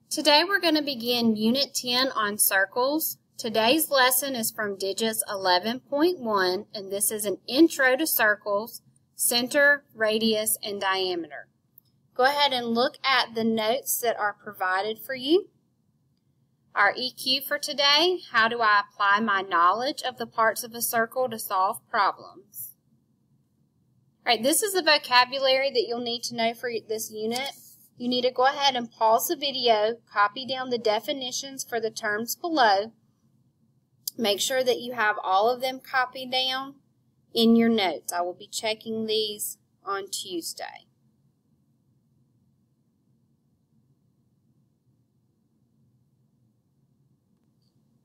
Today we're going to begin Unit 10 on circles. Today's lesson is from Digits 11.1, and this is an intro to circles, center, radius, and diameter. Go ahead and look at the notes that are provided for you. Our EQ for today: how do I apply my knowledge of the parts of a circle to solve problems? All right, this is the vocabulary that you'll need to know for this unit. You need to go ahead and pause the video, copy down the definitions for the terms below. Make sure that you have all of them copied down in your notes. I will be checking these on Tuesday.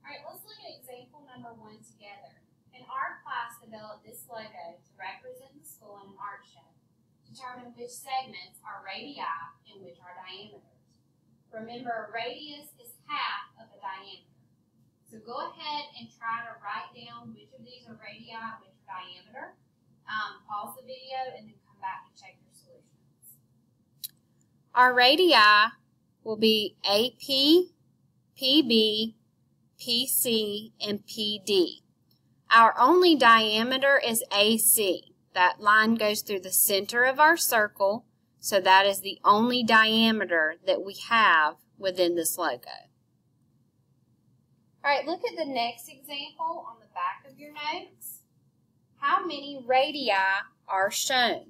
All right, let's look at example number 1 together. An art class developed this logo to represent the school in an art show. Determine which segments are radii and which are diameters. Remember, a radius is half of a diameter. So go ahead and try to write down which of these are radii and which are diameter. Pause the video and then come back and check your solutions. Our radii will be AP, PB, PC, and PD. Our only diameter is AC. That line goes through the center of our circle, so that is the only diameter that we have within this logo. All right, look at the next example on the back of your notes. How many radii are shown?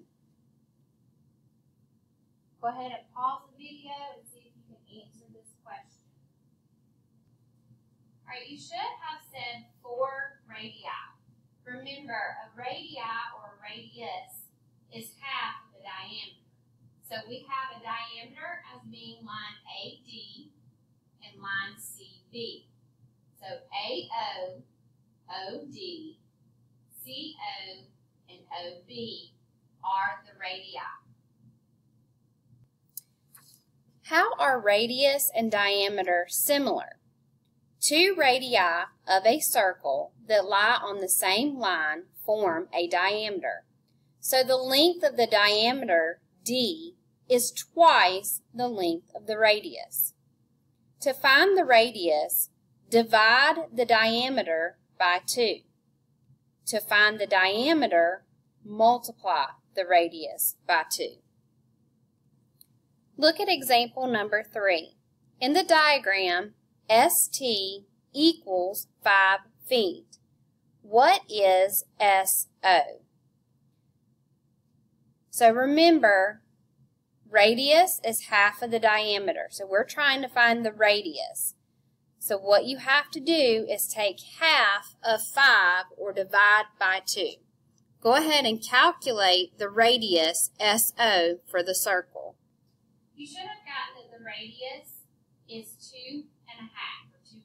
Go ahead and pause the video and see if you can answer this question. All right, you should have said 4 radii. Remember, a radii or a radius is half of the diameter. So we have a diameter as being line AD and line CB. So AO, OD, CO, and OB are the radii. How are radius and diameter similar? 2 radii of a circle that lie on the same line form a diameter. So the length of the diameter, D, is twice the length of the radius. To find the radius, divide the diameter by 2. To find the diameter, multiply the radius by 2. Look at example number 3. In the diagram, ST equals 5 feet. What is SO? So remember, radius is half of the diameter. So we're trying to find the radius. So what you have to do is take half of 5 or divide by 2. Go ahead and calculate the radius SO for the circle. You should have gotten that the radius is 2.5 or 2.5.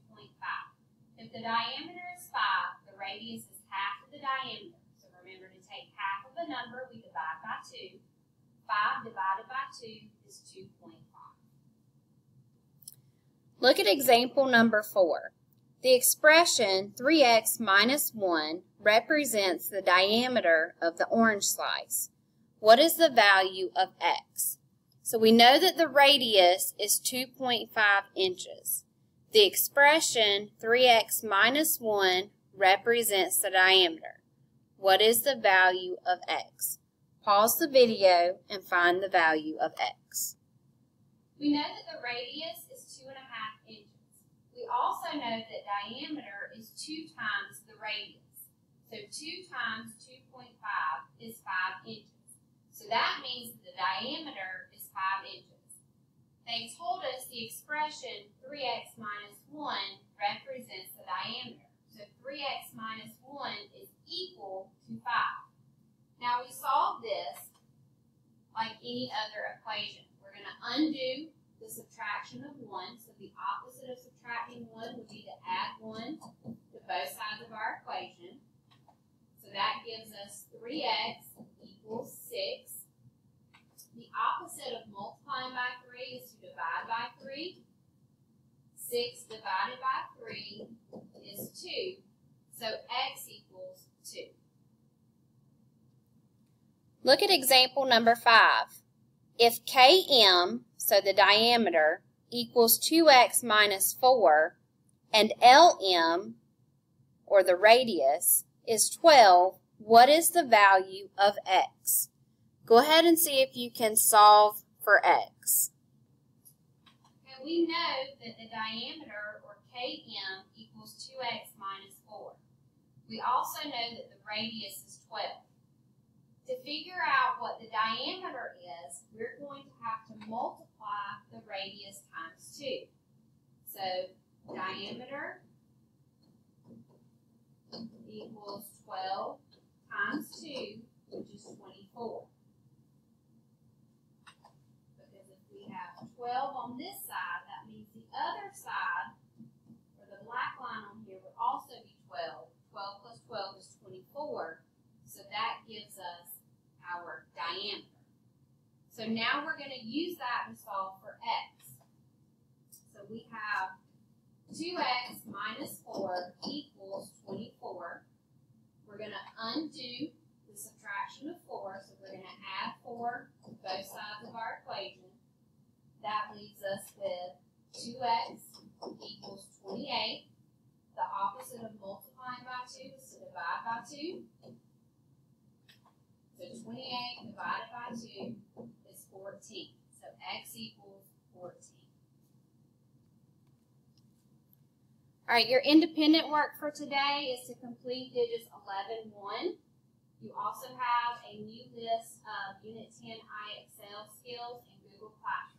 If the diameter is 5, the radius is half of the diameter. So remember, to take half of a number, we divide by 2. 5 divided by 2 is 2.5. Look at example number 4. The expression 3x minus 1 represents the diameter of the orange slice. What is the value of x? So we know that the radius is 2.5 inches. The expression 3x minus 1 represents the diameter. What is the value of x? Pause the video and find the value of x. We know that the radius is 2.5 inches. We also know that diameter is 2 times the radius. So 2 times 2.5 is 5 inches. So that means that the diameter is 5 inches. They told us the expression 3x minus 1 represents the diameter. So 3x minus 1 is equal to 5. Now we solve this like any other equation. We're going to undo the subtraction of 1. So the opposite of subtracting 1 would be to add 1 to both sides of our equation. So that gives us 3x equals 6. The opposite of multiplying by 3 is to divide by 3. 6 divided by 3 is 2. So x equals 2. Look at example number 5. If Km, so the diameter, equals 2x minus 4, and LM, or the radius, is 12, what is the value of x? Go ahead and see if you can solve for x. Okay, we know that the diameter, or KM, equals 2x minus 4. We also know that the radius is 12. To figure out what the diameter is, we're going to have to multiply the radius times 2. So, diameter equals 12 times 2, which is 24. Because if we have 12 on this side, that means the other side, or the black line on here, would also be 12. 12 plus 12 is 24. So that gives us our diameter. So now we're going to use that to solve for x. So we have 2x minus 4 equals 24. We're going to undo the subtraction of 4, so we're going to add 4 to both sides of our equation. That leaves us with 2x equals 28. The opposite of multiplying by 2 is to divide by 2. So 28 divided by 2 is 14. So x equals 14. All right, your independent work for today is to complete digits 11-1. You also have a new list of Unit 10 IXL skills in Google Classroom.